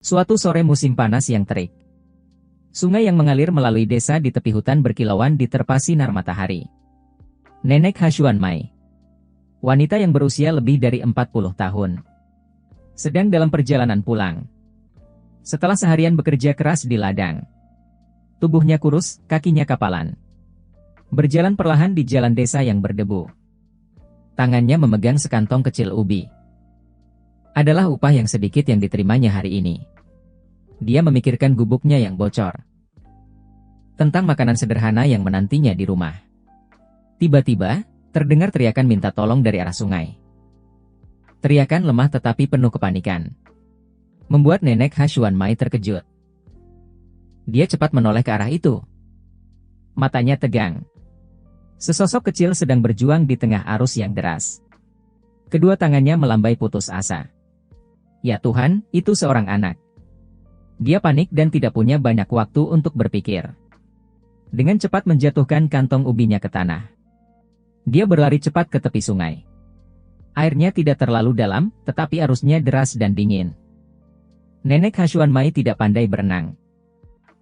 Suatu sore musim panas yang terik. Sungai yang mengalir melalui desa di tepi hutan berkilauan diterpa sinar matahari. Nenek Hashuan Mai, wanita yang berusia lebih dari 40 tahun, sedang dalam perjalanan pulang. Setelah seharian bekerja keras di ladang, tubuhnya kurus, kakinya kapalan. Berjalan perlahan di jalan desa yang berdebu. Tangannya memegang sekantong kecil ubi. Adalah upah yang sedikit yang diterimanya hari ini. Dia memikirkan gubuknya yang bocor. Tentang makanan sederhana yang menantinya di rumah. Tiba-tiba, terdengar teriakan minta tolong dari arah sungai. Teriakan lemah tetapi penuh kepanikan. Membuat Nenek Hashuan Mai terkejut. Dia cepat menoleh ke arah itu. Matanya tegang. Sesosok kecil sedang berjuang di tengah arus yang deras. Kedua tangannya melambai putus asa. Ya Tuhan, itu seorang anak. Dia panik dan tidak punya banyak waktu untuk berpikir. Dengan cepat menjatuhkan kantong ubinya ke tanah. Dia berlari cepat ke tepi sungai. Airnya tidak terlalu dalam, tetapi arusnya deras dan dingin. Nenek Hashuan Mai tidak pandai berenang.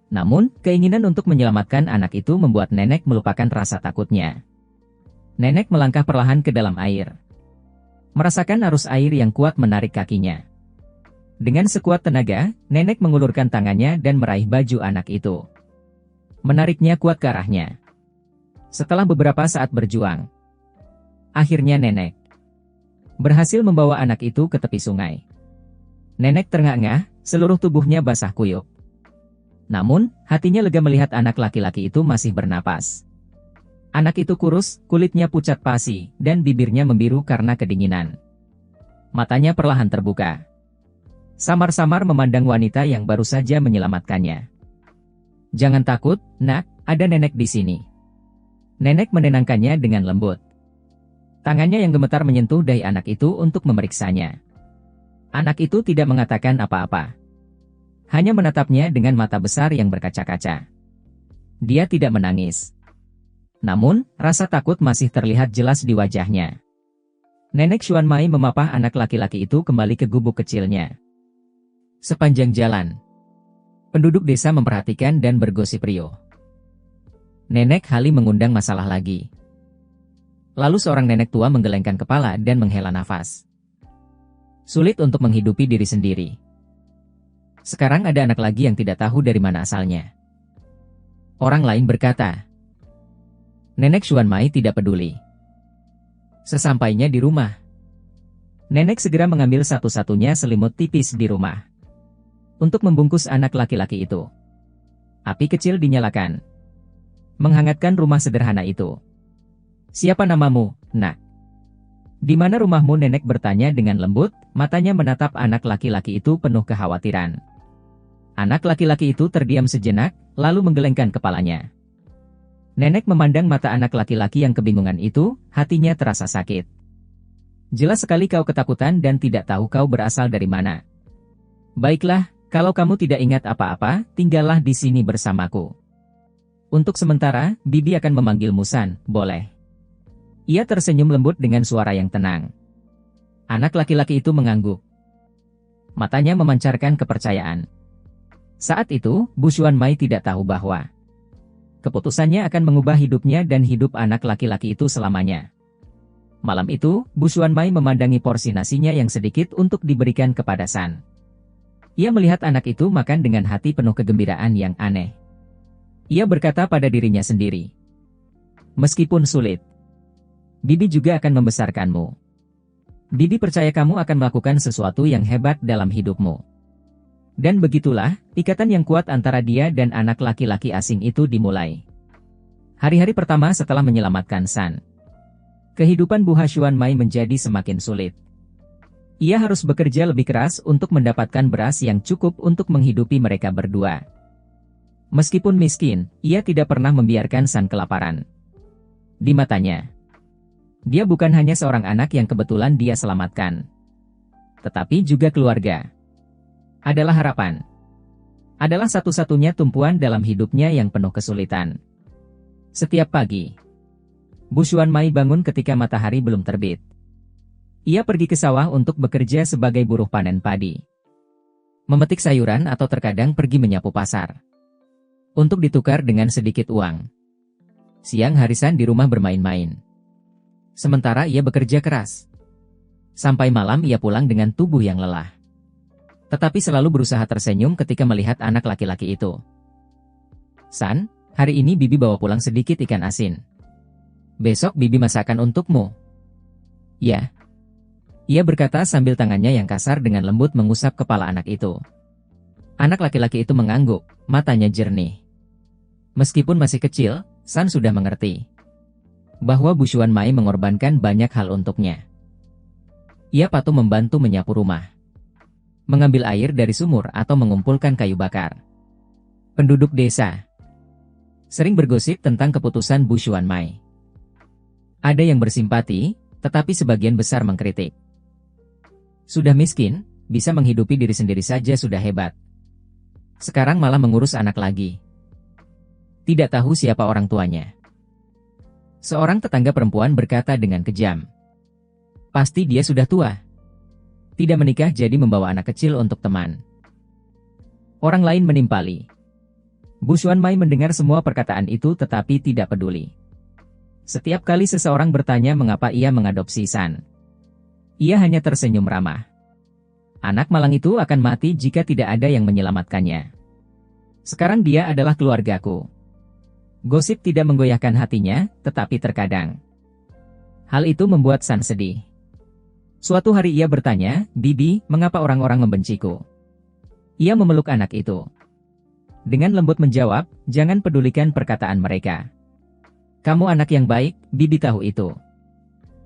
Namun, keinginan untuk menyelamatkan anak itu membuat nenek melupakan rasa takutnya. Nenek melangkah perlahan ke dalam air. Merasakan arus air yang kuat menarik kakinya. Dengan sekuat tenaga, nenek mengulurkan tangannya dan meraih baju anak itu. Menariknya kuat ke arahnya. Setelah beberapa saat berjuang, akhirnya nenek berhasil membawa anak itu ke tepi sungai. Nenek terengah-engah, seluruh tubuhnya basah kuyup. Namun, hatinya lega melihat anak laki-laki itu masih bernapas. Anak itu kurus, kulitnya pucat pasi, dan bibirnya membiru karena kedinginan. Matanya perlahan terbuka. Samar-samar memandang wanita yang baru saja menyelamatkannya. Jangan takut, nak, ada nenek di sini. Nenek menenangkannya dengan lembut. Tangannya yang gemetar menyentuh dahi anak itu untuk memeriksanya. Anak itu tidak mengatakan apa-apa. Hanya menatapnya dengan mata besar yang berkaca-kaca. Dia tidak menangis. Namun, rasa takut masih terlihat jelas di wajahnya. Nenek Xuan Mai memapah anak laki-laki itu kembali ke gubuk kecilnya. Sepanjang jalan, penduduk desa memperhatikan dan bergosip riuh. Nenek Hali mengundang masalah lagi. Lalu seorang nenek tua menggelengkan kepala dan menghela nafas. Sulit untuk menghidupi diri sendiri. Sekarang ada anak lagi yang tidak tahu dari mana asalnya. Orang lain berkata. Nenek Xuan Mai tidak peduli. Sesampainya di rumah, nenek segera mengambil satu-satunya selimut tipis di rumah. Untuk membungkus anak laki-laki itu. Api kecil dinyalakan. Menghangatkan rumah sederhana itu. Siapa namamu, nak? Di mana rumahmu? Nenek bertanya dengan lembut, matanya menatap anak laki-laki itu penuh kekhawatiran. Anak laki-laki itu terdiam sejenak, lalu menggelengkan kepalanya. Nenek memandang mata anak laki-laki yang kebingungan itu, hatinya terasa sakit. Jelas sekali kau ketakutan dan tidak tahu kau berasal dari mana. Baiklah, kalau kamu tidak ingat apa-apa, tinggallah di sini bersamaku. Untuk sementara, Bibi akan memanggilmu San, boleh? Ia tersenyum lembut dengan suara yang tenang. Anak laki-laki itu mengangguk. Matanya memancarkan kepercayaan. Saat itu, Bu Xuan Mai tidak tahu bahwa keputusannya akan mengubah hidupnya dan hidup anak laki-laki itu selamanya. Malam itu, Bu Xuan Mai memandangi porsi nasinya yang sedikit untuk diberikan kepada San. Ia melihat anak itu makan dengan hati penuh kegembiraan yang aneh. Ia berkata pada dirinya sendiri. Meskipun sulit, Bibi juga akan membesarkanmu. Bibi percaya kamu akan melakukan sesuatu yang hebat dalam hidupmu. Dan begitulah, ikatan yang kuat antara dia dan anak laki-laki asing itu dimulai. Hari-hari pertama setelah menyelamatkan San, kehidupan Bu Hashuan Mai menjadi semakin sulit. Ia harus bekerja lebih keras untuk mendapatkan beras yang cukup untuk menghidupi mereka berdua. Meskipun miskin, ia tidak pernah membiarkan San kelaparan. Di matanya, dia bukan hanya seorang anak yang kebetulan dia selamatkan, tetapi juga keluarga. Adalah harapan. Adalah satu-satunya tumpuan dalam hidupnya yang penuh kesulitan. Setiap pagi, Bu Xuan Mai bangun ketika matahari belum terbit. Ia pergi ke sawah untuk bekerja sebagai buruh panen padi. memetik sayuran atau terkadang pergi menyapu pasar. Untuk ditukar dengan sedikit uang. Siang hari San di rumah bermain-main. Sementara ia bekerja keras. Sampai malam ia pulang dengan tubuh yang lelah. Tetapi selalu berusaha tersenyum ketika melihat anak laki-laki itu. San, hari ini Bibi bawa pulang sedikit ikan asin. Besok Bibi masakan untukmu. Ya. Ia berkata sambil tangannya yang kasar dengan lembut mengusap kepala anak itu. Anak laki-laki itu mengangguk, matanya jernih. Meskipun masih kecil, San sudah mengerti bahwa Bu Xuan Mai mengorbankan banyak hal untuknya. Ia patuh membantu menyapu rumah, mengambil air dari sumur atau mengumpulkan kayu bakar. Penduduk desa sering bergosip tentang keputusan Bu Xuan Mai. Ada yang bersimpati, tetapi sebagian besar mengkritik. Sudah miskin, bisa menghidupi diri sendiri saja sudah hebat. Sekarang malah mengurus anak lagi. Tidak tahu siapa orang tuanya. Seorang tetangga perempuan berkata dengan kejam. Pasti dia sudah tua. Tidak menikah jadi membawa anak kecil untuk teman. Orang lain menimpali. Bu Xuan Mai mendengar semua perkataan itu tetapi tidak peduli. Setiap kali seseorang bertanya mengapa ia mengadopsi San, ia hanya tersenyum ramah. Anak malang itu akan mati jika tidak ada yang menyelamatkannya. Sekarang dia adalah keluargaku. Gosip tidak menggoyahkan hatinya, tetapi terkadang hal itu membuat San sedih. Suatu hari ia bertanya, Bibi, mengapa orang-orang membenciku? Ia memeluk anak itu. Dengan lembut menjawab, jangan pedulikan perkataan mereka. Kamu anak yang baik, Bibi tahu itu.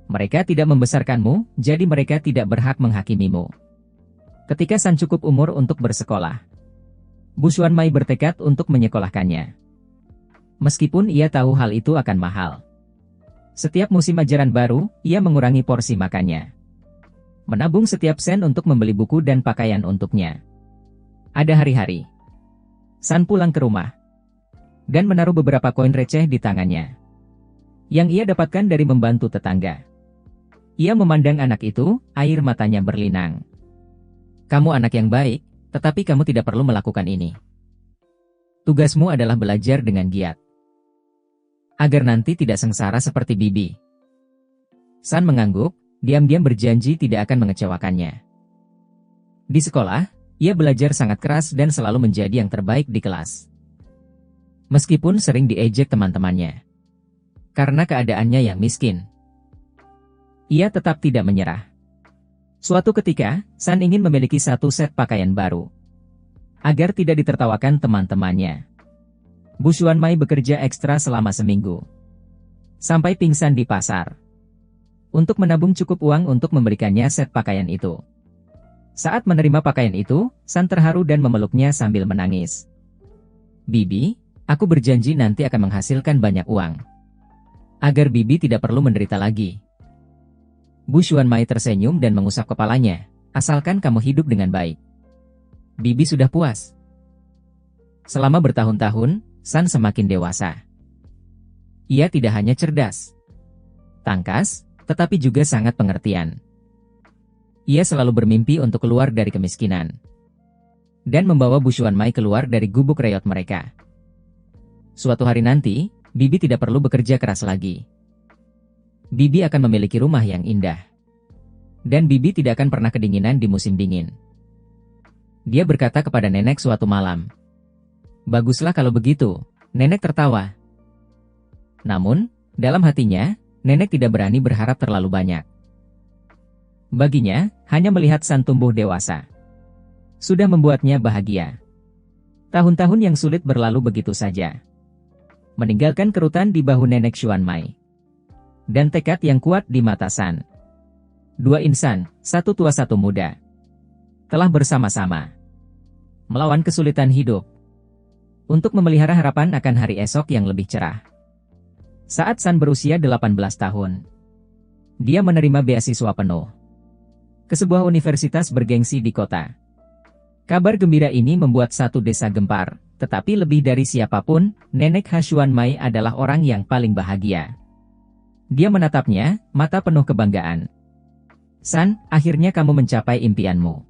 Mereka tidak membesarkanmu, jadi mereka tidak berhak menghakimimu. Ketika San cukup umur untuk bersekolah, Bu Xuan Mai bertekad untuk menyekolahkannya. Meskipun ia tahu hal itu akan mahal. Setiap musim ajaran baru, ia mengurangi porsi makannya. Menabung setiap sen untuk membeli buku dan pakaian untuknya. Ada hari-hari San pulang ke rumah dan menaruh beberapa koin receh di tangannya yang ia dapatkan dari membantu tetangga. Ia memandang anak itu, air matanya berlinang. Kamu anak yang baik, tetapi kamu tidak perlu melakukan ini. Tugasmu adalah belajar dengan giat, agar nanti tidak sengsara seperti Bibi. San mengangguk, diam-diam berjanji tidak akan mengecewakannya. Di sekolah, ia belajar sangat keras dan selalu menjadi yang terbaik di kelas. Meskipun sering diejek teman-temannya karena keadaannya yang miskin, ia tetap tidak menyerah. Suatu ketika, San ingin memiliki satu set pakaian baru agar tidak ditertawakan teman-temannya. Bu Xuan Mai bekerja ekstra selama seminggu, sampai pingsan di pasar, untuk menabung cukup uang untuk memberikannya set pakaian itu. Saat menerima pakaian itu, San terharu dan memeluknya sambil menangis. Bibi, aku berjanji nanti akan menghasilkan banyak uang, agar Bibi tidak perlu menderita lagi. Bu Xuan Mai tersenyum dan mengusap kepalanya, asalkan kamu hidup dengan baik. Bibi sudah puas. Selama bertahun-tahun, San semakin dewasa. Ia tidak hanya cerdas, tangkas, tetapi juga sangat pengertian. Ia selalu bermimpi untuk keluar dari kemiskinan dan membawa Bu Xuan Mai keluar dari gubuk reot mereka. Suatu hari nanti, Bibi tidak perlu bekerja keras lagi. Bibi akan memiliki rumah yang indah. Dan Bibi tidak akan pernah kedinginan di musim dingin. Dia berkata kepada nenek suatu malam. Baguslah kalau begitu, nenek tertawa. Namun, dalam hatinya, nenek tidak berani berharap terlalu banyak. Baginya, hanya melihat San tumbuh dewasa sudah membuatnya bahagia. Tahun-tahun yang sulit berlalu begitu saja, meninggalkan kerutan di bahu nenek Xuan Mai dan tekad yang kuat di mata San. Dua insan, satu tua satu muda, telah bersama-sama melawan kesulitan hidup untuk memelihara harapan akan hari esok yang lebih cerah. Saat San berusia 18 tahun, dia menerima beasiswa penuh ke sebuah universitas bergengsi di kota. Kabar gembira ini membuat satu desa gempar, tetapi lebih dari siapapun, nenek Xuan Mai adalah orang yang paling bahagia. Dia menatapnya, mata penuh kebanggaan. San, akhirnya kamu mencapai impianmu.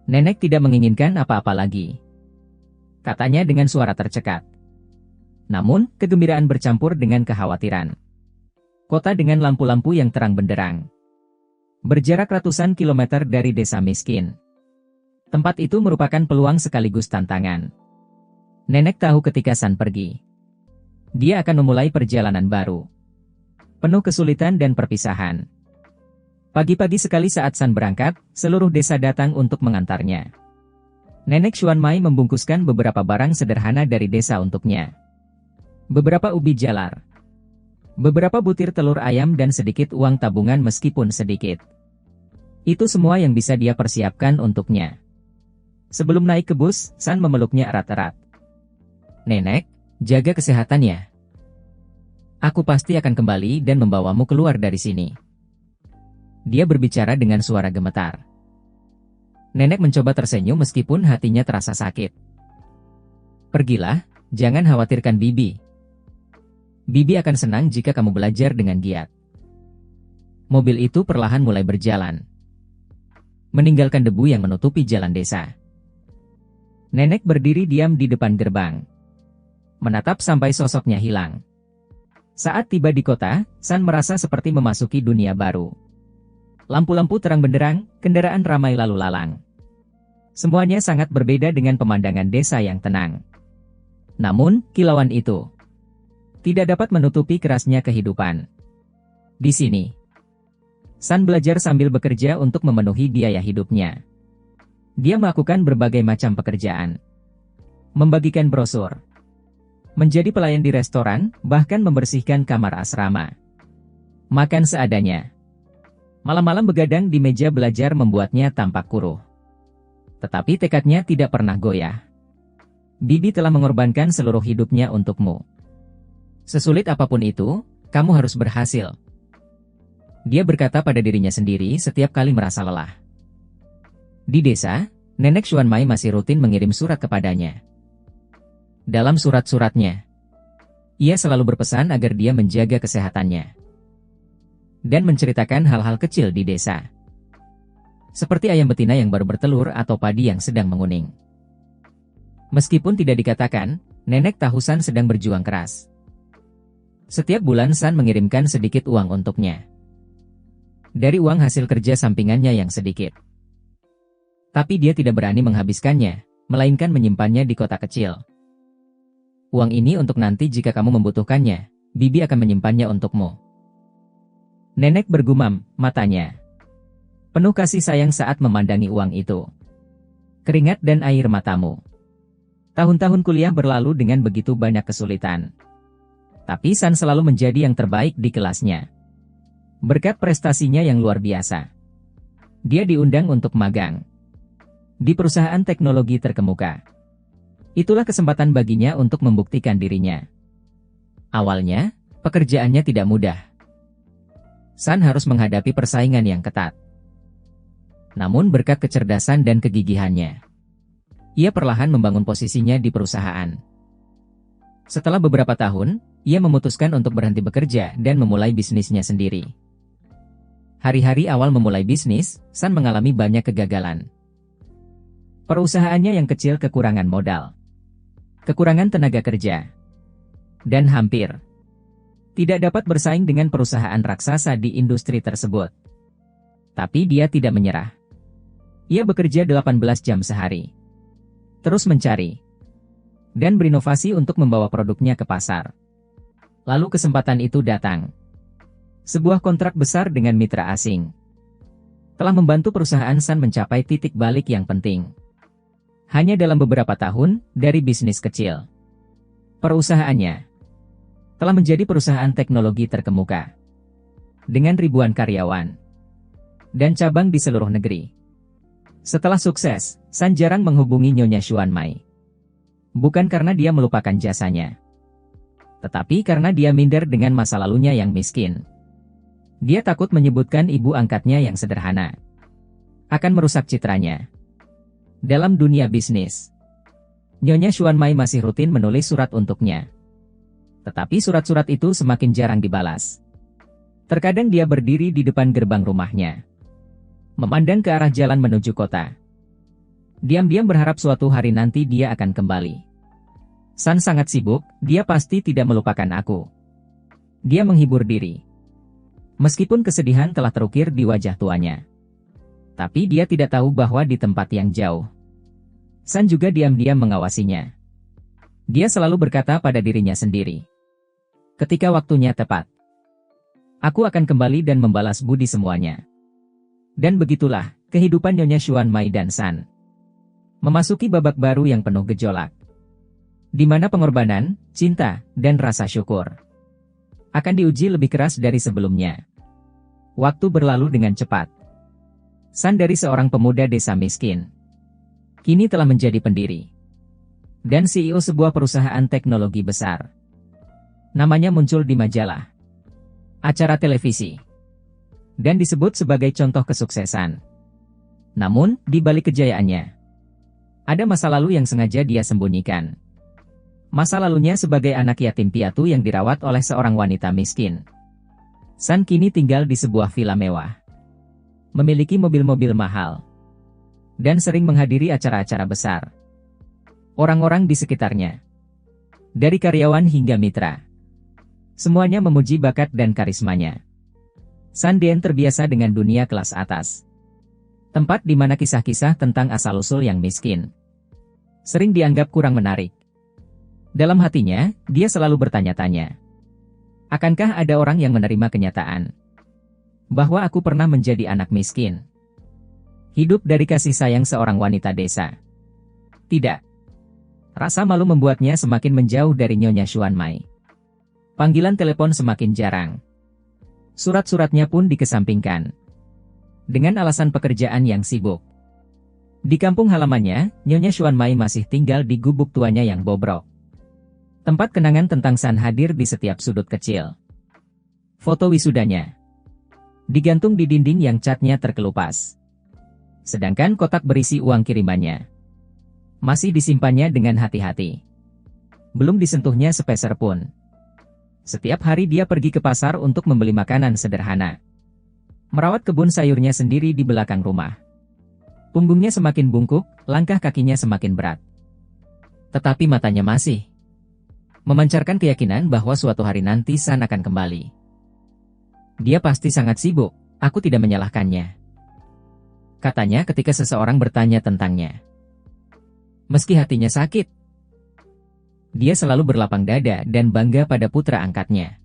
Nenek tidak menginginkan apa-apa lagi, katanya dengan suara tercekat. Namun, kegembiraan bercampur dengan kekhawatiran. Kota dengan lampu-lampu yang terang benderang, berjarak ratusan kilometer dari desa miskin. Tempat itu merupakan peluang sekaligus tantangan. Nenek tahu ketika San pergi, dia akan memulai perjalanan baru, penuh kesulitan dan perpisahan. Pagi-pagi sekali saat San berangkat, seluruh desa datang untuk mengantarnya. Nenek Xuanmai membungkuskan beberapa barang sederhana dari desa untuknya. Beberapa ubi jalar, beberapa butir telur ayam dan sedikit uang tabungan meskipun sedikit. Itu semua yang bisa dia persiapkan untuknya. Sebelum naik ke bus, San memeluknya erat-erat. Nenek, jaga kesehatannya. Aku pasti akan kembali dan membawamu keluar dari sini. Dia berbicara dengan suara gemetar. Nenek mencoba tersenyum meskipun hatinya terasa sakit. Pergilah, jangan khawatirkan Bibi. Bibi akan senang jika kamu belajar dengan giat. Mobil itu perlahan mulai berjalan, meninggalkan debu yang menutupi jalan desa. Nenek berdiri diam di depan gerbang, menatap sampai sosoknya hilang. Saat tiba di kota, San merasa seperti memasuki dunia baru. Lampu-lampu terang benderang, kendaraan ramai lalu lalang. Semuanya sangat berbeda dengan pemandangan desa yang tenang. Namun, kilauan itu tidak dapat menutupi kerasnya kehidupan. Di sini, San belajar sambil bekerja untuk memenuhi biaya hidupnya. Dia melakukan berbagai macam pekerjaan, membagikan brosur, menjadi pelayan di restoran, bahkan membersihkan kamar asrama. Makan seadanya. Malam-malam begadang di meja belajar membuatnya tampak kuruh. Tetapi tekadnya tidak pernah goyah. Bibi telah mengorbankan seluruh hidupnya untukmu. Sesulit apapun itu, kamu harus berhasil. Dia berkata pada dirinya sendiri setiap kali merasa lelah. Di desa, Nenek Xuanmai masih rutin mengirim surat kepadanya. Dalam surat-suratnya, ia selalu berpesan agar dia menjaga kesehatannya dan menceritakan hal-hal kecil di desa, seperti ayam betina yang baru bertelur atau padi yang sedang menguning. Meskipun tidak dikatakan, Nenek tahu San sedang berjuang keras. Setiap bulan San mengirimkan sedikit uang untuknya, dari uang hasil kerja sampingannya yang sedikit. Tapi dia tidak berani menghabiskannya, melainkan menyimpannya di kota kecil. Uang ini untuk nanti jika kamu membutuhkannya, Bibi akan menyimpannya untukmu. Nenek bergumam, matanya penuh kasih sayang saat memandangi uang itu. Keringat dan air matamu. Tahun-tahun kuliah berlalu dengan begitu banyak kesulitan. Tapi San selalu menjadi yang terbaik di kelasnya. Berkat prestasinya yang luar biasa, dia diundang untuk magang di perusahaan teknologi terkemuka. Itulah kesempatan baginya untuk membuktikan dirinya. Awalnya, pekerjaannya tidak mudah. San harus menghadapi persaingan yang ketat. Namun berkat kecerdasan dan kegigihannya, ia perlahan membangun posisinya di perusahaan. Setelah beberapa tahun, ia memutuskan untuk berhenti bekerja dan memulai bisnisnya sendiri. Hari-hari awal memulai bisnis, San mengalami banyak kegagalan. Perusahaannya yang kecil kekurangan modal, kekurangan tenaga kerja, dan hampir tidak dapat bersaing dengan perusahaan raksasa di industri tersebut. Tapi dia tidak menyerah. Ia bekerja 18 jam sehari, terus mencari dan berinovasi untuk membawa produknya ke pasar. Lalu kesempatan itu datang. Sebuah kontrak besar dengan mitra asing telah membantu perusahaan San mencapai titik balik yang penting. Hanya dalam beberapa tahun, dari bisnis kecil, perusahaannya telah menjadi perusahaan teknologi terkemuka, dengan ribuan karyawan dan cabang di seluruh negeri. Setelah sukses, San jarang menghubungi Nyonya Xuanmai. Bukan karena dia melupakan jasanya, tetapi karena dia minder dengan masa lalunya yang miskin. Dia takut menyebutkan ibu angkatnya yang sederhana akan merusak citranya. Dalam dunia bisnis, Nyonya Xuanmai masih rutin menulis surat untuknya. Tetapi surat-surat itu semakin jarang dibalas. Terkadang dia berdiri di depan gerbang rumahnya, memandang ke arah jalan menuju kota, Diam-diam berharap suatu hari nanti dia akan kembali. San sangat sibuk, dia pasti tidak melupakan aku. Dia menghibur diri. Meskipun kesedihan telah terukir di wajah tuanya. Tapi dia tidak tahu bahwa di tempat yang jauh, San juga diam-diam mengawasinya. Dia selalu berkata pada dirinya sendiri, ketika waktunya tepat, aku akan kembali dan membalas budi semuanya. Dan begitulah, kehidupan Nyonya Xuan Mai dan San memasuki babak baru yang penuh gejolak, di mana pengorbanan, cinta, dan rasa syukur akan diuji lebih keras dari sebelumnya. Waktu berlalu dengan cepat. San dari seorang pemuda desa miskin, kini telah menjadi pendiri dan CEO sebuah perusahaan teknologi besar. Namanya muncul di majalah, acara televisi, dan disebut sebagai contoh kesuksesan. Namun, di balik kejayaannya, ada masa lalu yang sengaja dia sembunyikan. Masa lalunya sebagai anak yatim piatu yang dirawat oleh seorang wanita miskin. San kini tinggal di sebuah villa mewah, memiliki mobil-mobil mahal, dan sering menghadiri acara-acara besar. Orang-orang di sekitarnya, dari karyawan hingga mitra, semuanya memuji bakat dan karismanya. San Dian terbiasa dengan dunia kelas atas, tempat di mana kisah-kisah tentang asal-usul yang miskin sering dianggap kurang menarik. Dalam hatinya, dia selalu bertanya-tanya, akankah ada orang yang menerima kenyataan bahwa aku pernah menjadi anak miskin, hidup dari kasih sayang seorang wanita desa? Tidak. Rasa malu membuatnya semakin menjauh dari Nyonya Xuan Mai. Panggilan telepon semakin jarang. Surat-suratnya pun dikesampingkan, dengan alasan pekerjaan yang sibuk. Di kampung halamannya, Nyonya Xuan Mai masih tinggal di gubuk tuanya yang bobrok. Tempat kenangan tentang San hadir di setiap sudut kecil. Foto wisudanya digantung di dinding yang catnya terkelupas. Sedangkan kotak berisi uang kirimannya masih disimpannya dengan hati-hati. Belum disentuhnya sepeser pun. Setiap hari dia pergi ke pasar untuk membeli makanan sederhana. Merawat kebun sayurnya sendiri di belakang rumah. Punggungnya semakin bungkuk, langkah kakinya semakin berat. Tetapi matanya masih memancarkan keyakinan bahwa suatu hari nanti San akan kembali. Dia pasti sangat sibuk, aku tidak menyalahkannya, katanya ketika seseorang bertanya tentangnya. Meski hatinya sakit, dia selalu berlapang dada dan bangga pada putra angkatnya.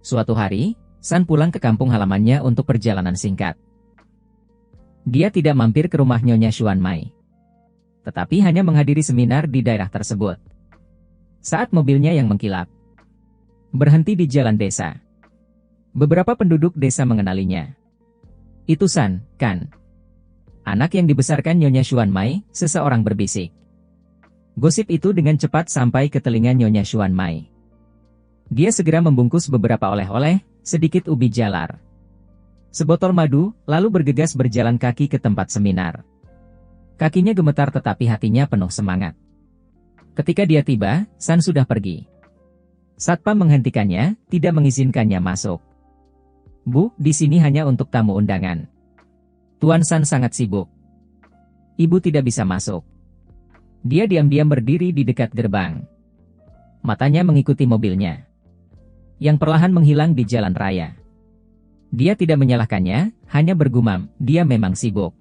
Suatu hari, San pulang ke kampung halamannya untuk perjalanan singkat. Dia tidak mampir ke rumah Nyonya Xuan Mai, tetapi hanya menghadiri seminar di daerah tersebut. Saat mobilnya yang mengkilap berhenti di jalan desa, beberapa penduduk desa mengenalinya. Itu San, kan? Anak yang dibesarkan Nyonya Xuan Mai, seseorang berbisik. Gosip itu dengan cepat sampai ke telinga Nyonya Xuan Mai. Dia segera membungkus beberapa oleh-oleh, sedikit ubi jalar, sebotol madu, lalu bergegas berjalan kaki ke tempat seminar. Kakinya gemetar tetapi hatinya penuh semangat. Ketika dia tiba, San sudah pergi. Satpam menghentikannya, tidak mengizinkannya masuk. Bu, di sini hanya untuk tamu undangan. Tuan San sangat sibuk. Ibu tidak bisa masuk. Dia diam-diam berdiri di dekat gerbang. Matanya mengikuti mobilnya, yang perlahan menghilang di jalan raya. Dia tidak menyalahkannya, hanya bergumam, dia memang sibuk.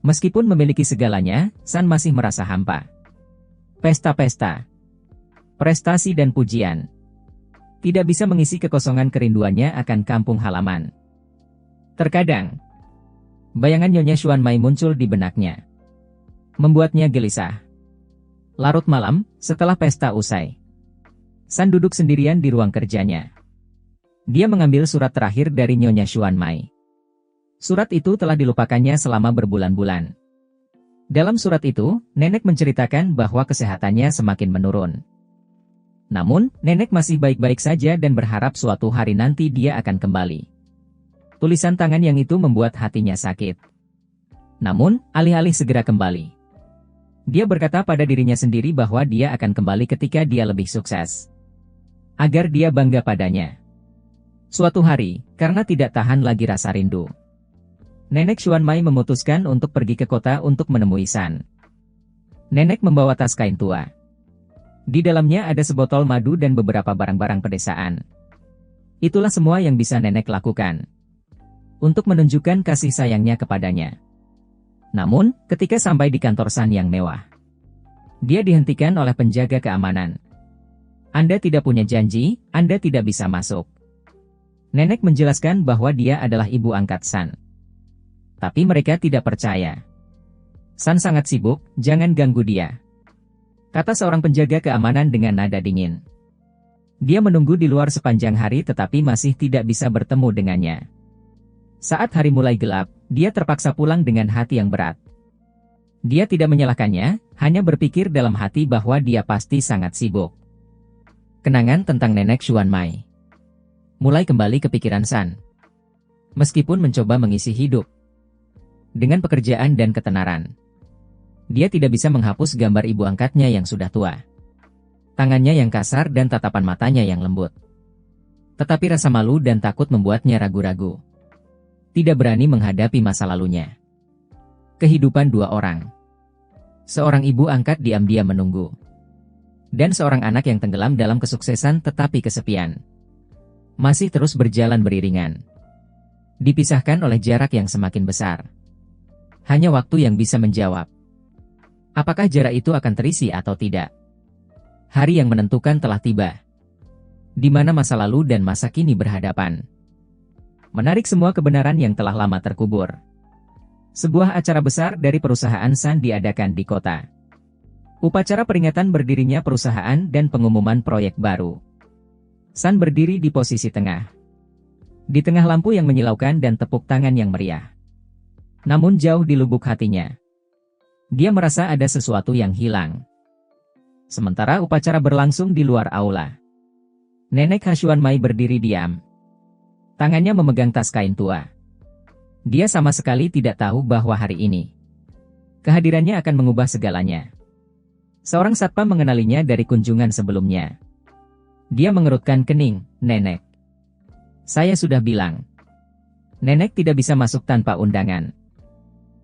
Meskipun memiliki segalanya, San masih merasa hampa. Pesta-pesta, prestasi dan pujian tidak bisa mengisi kekosongan kerinduannya akan kampung halaman. Terkadang, bayangan Nyonya Xuan Mai muncul di benaknya, membuatnya gelisah. Larut malam, setelah pesta usai, San duduk sendirian di ruang kerjanya. Dia mengambil surat terakhir dari Nyonya Xuan Mai. Surat itu telah dilupakannya selama berbulan-bulan. Dalam surat itu, nenek menceritakan bahwa kesehatannya semakin menurun. Namun, nenek masih baik-baik saja dan berharap suatu hari nanti dia akan kembali. Tulisan tangan yang itu membuat hatinya sakit. Namun, alih-alih segera kembali, dia berkata pada dirinya sendiri bahwa dia akan kembali ketika dia lebih sukses, agar dia bangga padanya. Suatu hari, karena tidak tahan lagi rasa rindu, Nenek Xuan Mai memutuskan untuk pergi ke kota untuk menemui San. Nenek membawa tas kain tua. Di dalamnya ada sebotol madu dan beberapa barang-barang pedesaan. Itulah semua yang bisa nenek lakukan untuk menunjukkan kasih sayangnya kepadanya. Namun, ketika sampai di kantor San yang mewah, dia dihentikan oleh penjaga keamanan. Anda tidak punya janji, Anda tidak bisa masuk. Nenek menjelaskan bahwa dia adalah ibu angkat San. Tapi mereka tidak percaya. San sangat sibuk, jangan ganggu dia, kata seorang penjaga keamanan dengan nada dingin. Dia menunggu di luar sepanjang hari tetapi masih tidak bisa bertemu dengannya. Saat hari mulai gelap, dia terpaksa pulang dengan hati yang berat. Dia tidak menyalahkannya, hanya berpikir dalam hati bahwa dia pasti sangat sibuk. Kenangan tentang Nenek Xuan Mai mulai kembali ke pikiran San. Meskipun mencoba mengisi hidup dengan pekerjaan dan ketenaran, dia tidak bisa menghapus gambar ibu angkatnya yang sudah tua. Tangannya yang kasar dan tatapan matanya yang lembut. Tetapi rasa malu dan takut membuatnya ragu-ragu. Tidak berani menghadapi masa lalunya. Kehidupan dua orang. Seorang ibu angkat diam-diam menunggu. Dan seorang anak yang tenggelam dalam kesuksesan tetapi kesepian. Masih terus berjalan beriringan. Dipisahkan oleh jarak yang semakin besar. Hanya waktu yang bisa menjawab. Apakah jarak itu akan terisi atau tidak? Hari yang menentukan telah tiba. Di mana masa lalu dan masa kini berhadapan. Menarik semua kebenaran yang telah lama terkubur. Sebuah acara besar dari perusahaan San diadakan di kota. Upacara peringatan berdirinya perusahaan dan pengumuman proyek baru. San berdiri di posisi tengah. Di tengah lampu yang menyilaukan dan tepuk tangan yang meriah. Namun jauh di lubuk hatinya, dia merasa ada sesuatu yang hilang. Sementara upacara berlangsung di luar aula, Nenek Xuan Mai berdiri diam. Tangannya memegang tas kain tua. Dia sama sekali tidak tahu bahwa hari ini kehadirannya akan mengubah segalanya. Seorang satpam mengenalinya dari kunjungan sebelumnya. Dia mengerutkan kening. Nenek, saya sudah bilang, Nenek tidak bisa masuk tanpa undangan.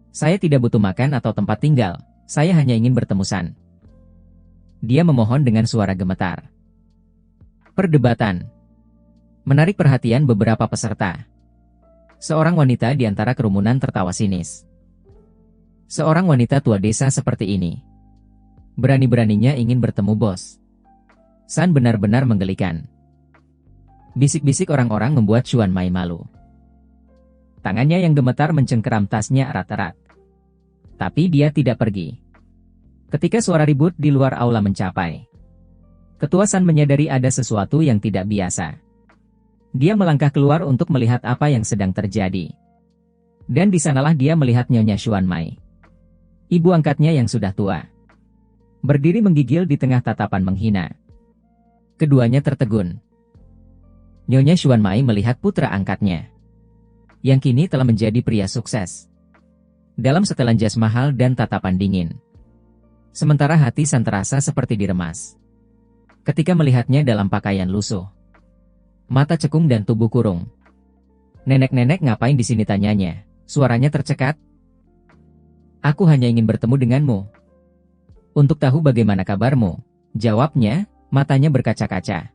Saya tidak butuh makan atau tempat tinggal, saya hanya ingin bertemu San. Dia memohon dengan suara gemetar. Perdebatan menarik perhatian beberapa peserta. Seorang wanita di antara kerumunan tertawa sinis. Seorang wanita tua desa seperti ini, berani-beraninya ingin bertemu bos. San benar-benar menggelikan. Bisik-bisik orang-orang membuat Xuan Mai malu. Tangannya yang gemetar mencengkeram tasnya erat-erat. Tapi dia tidak pergi. Ketika suara ribut di luar aula mencapai, Ketua San menyadari ada sesuatu yang tidak biasa. Dia melangkah keluar untuk melihat apa yang sedang terjadi. Dan di sanalah dia melihat Nyonya Xuan Mai, ibu angkatnya yang sudah tua, berdiri menggigil di tengah tatapan menghina. Keduanya tertegun. Nyonya Xuan Mai melihat putra angkatnya, yang kini telah menjadi pria sukses, dalam setelan jas mahal dan tatapan dingin. Sementara hati San terasa seperti diremas ketika melihatnya dalam pakaian lusuh, mata cekung dan tubuh kurung. Nenek-nenek ngapain di sini, tanyanya, suaranya tercekat. Aku hanya ingin bertemu denganmu, untuk tahu bagaimana kabarmu, jawabnya, matanya berkaca-kaca.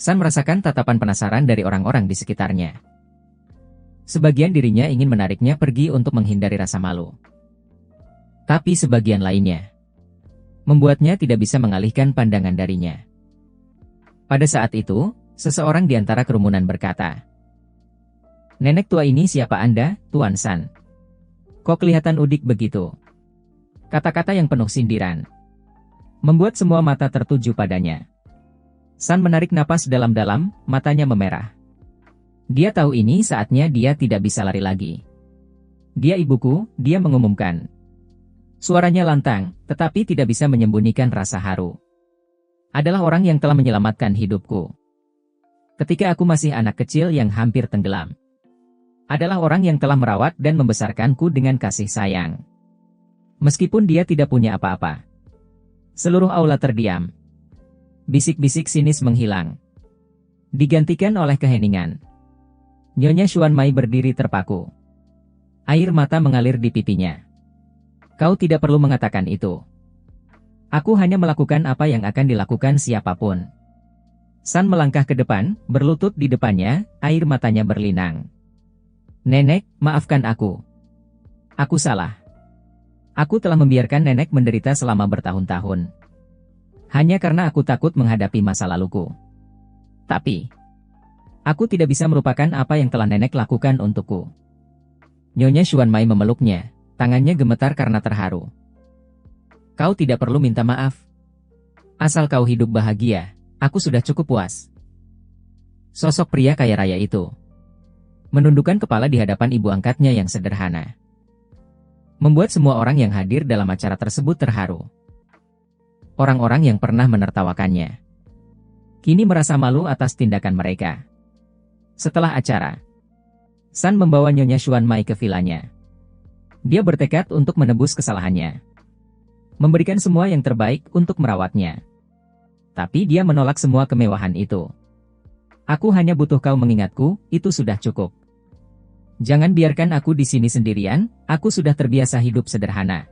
San merasakan tatapan penasaran dari orang-orang di sekitarnya. Sebagian dirinya ingin menariknya pergi untuk menghindari rasa malu. Tapi sebagian lainnya membuatnya tidak bisa mengalihkan pandangan darinya. Pada saat itu, seseorang di antara kerumunan berkata, "Nenek tua ini siapa Anda, Tuan San? Kok kelihatan udik begitu?" Kata-kata yang penuh sindiran membuat semua mata tertuju padanya. San menarik napas dalam-dalam, matanya memerah. Dia tahu ini saatnya dia tidak bisa lari lagi. "Dia ibuku," dia mengumumkan. Suaranya lantang, tetapi tidak bisa menyembunyikan rasa haru. "Adalah orang yang telah menyelamatkan hidupku ketika aku masih anak kecil yang hampir tenggelam. Adalah orang yang telah merawat dan membesarkanku dengan kasih sayang. Meskipun dia tidak punya apa-apa." Seluruh aula terdiam. Bisik-bisik sinis menghilang, digantikan oleh keheningan. Nyonya Xuan Mai berdiri terpaku. Air mata mengalir di pipinya. Kau tidak perlu mengatakan itu. Aku hanya melakukan apa yang akan dilakukan siapapun. San melangkah ke depan, berlutut di depannya, air matanya berlinang. Nenek, maafkan aku. Aku salah. Aku telah membiarkan nenek menderita selama bertahun-tahun. Hanya karena aku takut menghadapi masa laluku. Tapi, aku tidak bisa melupakan apa yang telah nenek lakukan untukku. Nyonya Xuanmai memeluknya, tangannya gemetar karena terharu. Kau tidak perlu minta maaf. Asal kau hidup bahagia, aku sudah cukup puas. Sosok pria kaya raya itu menundukkan kepala di hadapan ibu angkatnya yang sederhana, membuat semua orang yang hadir dalam acara tersebut terharu. Orang-orang yang pernah menertawakannya kini merasa malu atas tindakan mereka. Setelah acara, San membawa Nyonya Xuanmai ke vilanya. Dia bertekad untuk menebus kesalahannya, memberikan semua yang terbaik untuk merawatnya. Tapi dia menolak semua kemewahan itu. Aku hanya butuh kau mengingatku, itu sudah cukup. Jangan biarkan aku di sini sendirian, aku sudah terbiasa hidup sederhana.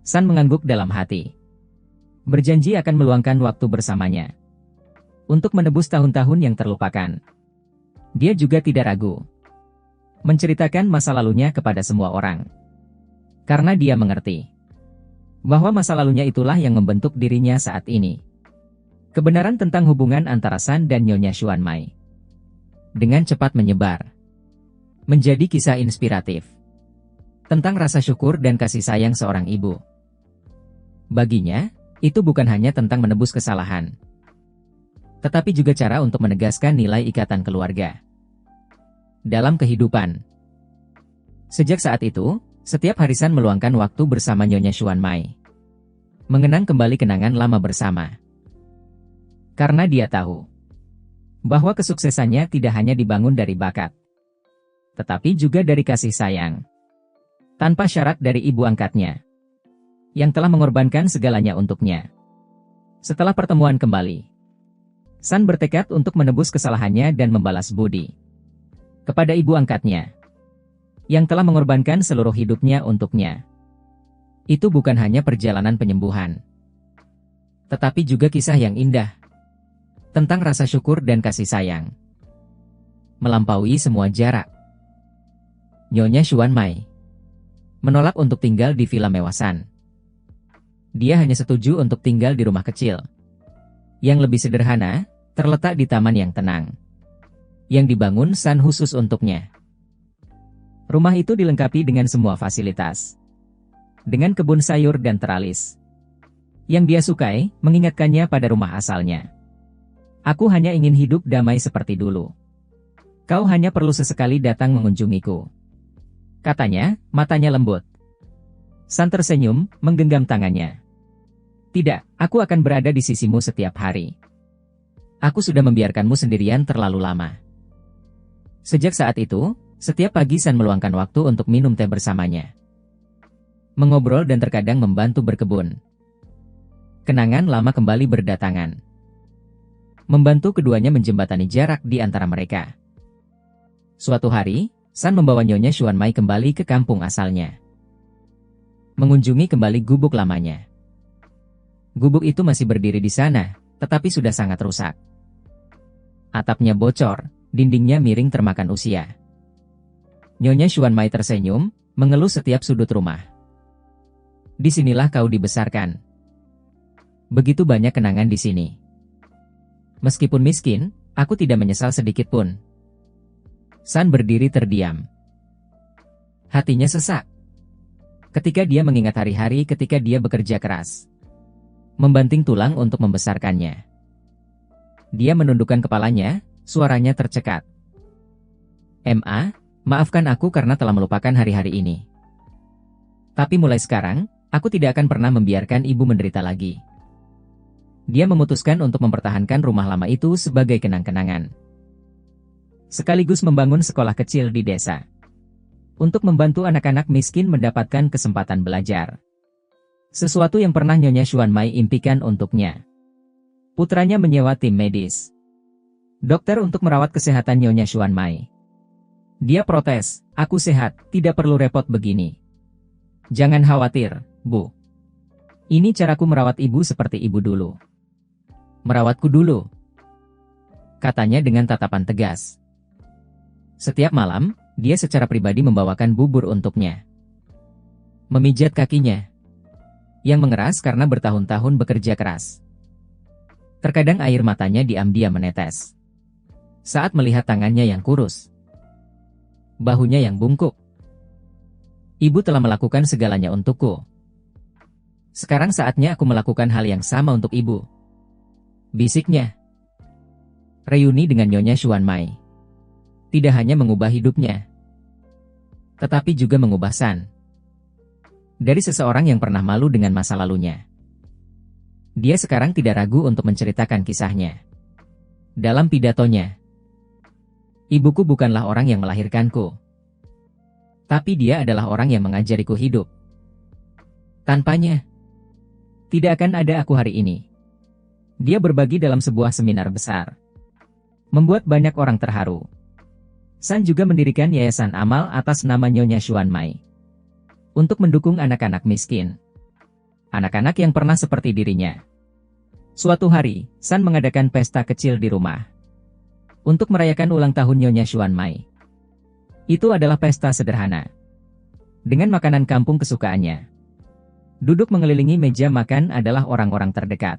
San mengangguk dalam hati. Berjanji akan meluangkan waktu bersamanya untuk menebus tahun-tahun yang terlupakan. Dia juga tidak ragu menceritakan masa lalunya kepada semua orang. Karena dia mengerti bahwa masa lalunya itulah yang membentuk dirinya saat ini. Kebenaran tentang hubungan antara San dan Nyonya Xuanmai dengan cepat menyebar, menjadi kisah inspiratif tentang rasa syukur dan kasih sayang seorang ibu. Baginya, itu bukan hanya tentang menebus kesalahan, tetapi juga cara untuk menegaskan nilai ikatan keluarga dalam kehidupan. Sejak saat itu, setiap hari San meluangkan waktu bersama Nyonya Xuanmai, mengenang kembali kenangan lama bersama. Karena dia tahu bahwa kesuksesannya tidak hanya dibangun dari bakat, tetapi juga dari kasih sayang tanpa syarat dari ibu angkatnya yang telah mengorbankan segalanya untuknya. Setelah pertemuan kembali, San bertekad untuk menebus kesalahannya dan membalas budi kepada ibu angkatnya yang telah mengorbankan seluruh hidupnya untuknya. Itu bukan hanya perjalanan penyembuhan, tetapi juga kisah yang indah tentang rasa syukur dan kasih sayang melampaui semua jarak. Nyonya Xuanmai menolak untuk tinggal di villa mewah San. Dia hanya setuju untuk tinggal di rumah kecil yang lebih sederhana, terletak di taman yang tenang, yang dibangun San khusus untuknya. Rumah itu dilengkapi dengan semua fasilitas, dengan kebun sayur dan teralis. Yang dia sukai, mengingatkannya pada rumah asalnya. Aku hanya ingin hidup damai seperti dulu. Kau hanya perlu sesekali datang mengunjungiku, katanya, matanya lembut. San tersenyum, menggenggam tangannya. Tidak, aku akan berada di sisimu setiap hari. Aku sudah membiarkanmu sendirian terlalu lama. Sejak saat itu, setiap pagi San meluangkan waktu untuk minum teh bersamanya, mengobrol dan terkadang membantu berkebun. Kenangan lama kembali berdatangan, membantu keduanya menjembatani jarak di antara mereka. Suatu hari, San membawa Nyonya Xuanmai kembali ke kampung asalnya, mengunjungi kembali gubuk lamanya. Gubuk itu masih berdiri di sana, tetapi sudah sangat rusak. Atapnya bocor, dindingnya miring termakan usia. Nyonya Xuanmai tersenyum, mengelus setiap sudut rumah. Disinilah kau dibesarkan. Begitu banyak kenangan di sini. Meskipun miskin, aku tidak menyesal sedikit pun. San berdiri terdiam. Hatinya sesak ketika dia mengingat hari-hari ketika dia bekerja keras, membanting tulang untuk membesarkannya. Dia menundukkan kepalanya, suaranya tercekat. Maafkan aku karena telah melupakan hari-hari ini. Tapi mulai sekarang, aku tidak akan pernah membiarkan ibu menderita lagi. Dia memutuskan untuk mempertahankan rumah lama itu sebagai kenang-kenangan, sekaligus membangun sekolah kecil di desa, untuk membantu anak-anak miskin mendapatkan kesempatan belajar. Sesuatu yang pernah Nyonya Xuanmai impikan untuknya. Putranya menyewa tim medis, dokter untuk merawat kesehatan Nyonya Xuanmai. Dia protes, Aku sehat, tidak perlu repot begini. Jangan khawatir, Bu. Ini caraku merawat ibu seperti ibu dulu. Merawatku dulu, katanya dengan tatapan tegas. Setiap malam, dia secara pribadi membawakan bubur untuknya. Memijat kakinya, yang mengeras karena bertahun-tahun bekerja keras. Terkadang air matanya diam-diam menetes saat melihat tangannya yang kurus, bahunya yang bungkuk. Ibu telah melakukan segalanya untukku. Sekarang saatnya aku melakukan hal yang sama untuk ibu, bisiknya. Reuni dengan Nyonya Xuan Mai tidak hanya mengubah hidupnya, tetapi juga mengubah San. Dari seseorang yang pernah malu dengan masa lalunya, dia sekarang tidak ragu untuk menceritakan kisahnya. Dalam pidatonya, ibuku bukanlah orang yang melahirkanku, tapi dia adalah orang yang mengajariku hidup. Tanpanya, tidak akan ada aku hari ini. Dia berbagi dalam sebuah seminar besar, membuat banyak orang terharu. San juga mendirikan yayasan amal atas nama Nyonya Xuan Mai untuk mendukung anak-anak miskin, anak-anak yang pernah seperti dirinya. Suatu hari, San mengadakan pesta kecil di rumah untuk merayakan ulang tahun Nyonya Xuan Mai. Itu adalah pesta sederhana, dengan makanan kampung kesukaannya. Duduk mengelilingi meja makan adalah orang-orang terdekat,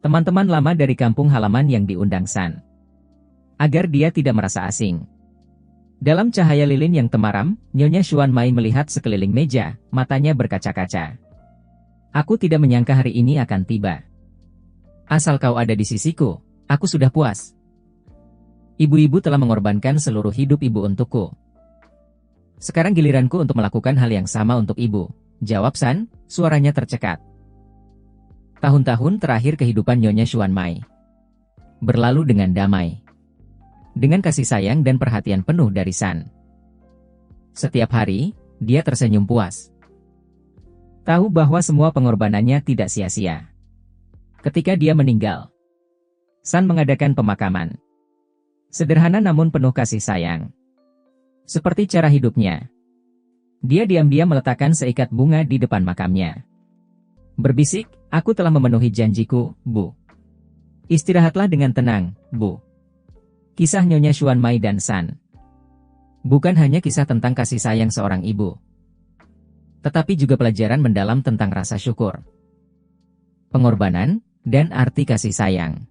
teman-teman lama dari kampung halaman yang diundang San, agar dia tidak merasa asing. Dalam cahaya lilin yang temaram, Nyonya Xuan Mai melihat sekeliling meja, matanya berkaca-kaca. Aku tidak menyangka hari ini akan tiba. Asal kau ada di sisiku, aku sudah puas. Ibu-ibu telah mengorbankan seluruh hidup ibu untukku. Sekarang giliranku untuk melakukan hal yang sama untuk ibu, jawab San, suaranya tercekat. Tahun-tahun terakhir kehidupan Nyonya Xuan Mai berlalu dengan damai, dengan kasih sayang dan perhatian penuh dari San. Setiap hari, dia tersenyum puas, tahu bahwa semua pengorbanannya tidak sia-sia. Ketika dia meninggal, San mengadakan pemakaman sederhana namun penuh kasih sayang. Seperti cara hidupnya, dia diam-diam meletakkan seikat bunga di depan makamnya. Berbisik, aku telah memenuhi janjiku, Bu. Istirahatlah dengan tenang, Bu. Kisah Nyonya Xuan Mai dan San bukan hanya kisah tentang kasih sayang seorang ibu, tetapi juga pelajaran mendalam tentang rasa syukur, pengorbanan, dan arti kasih sayang.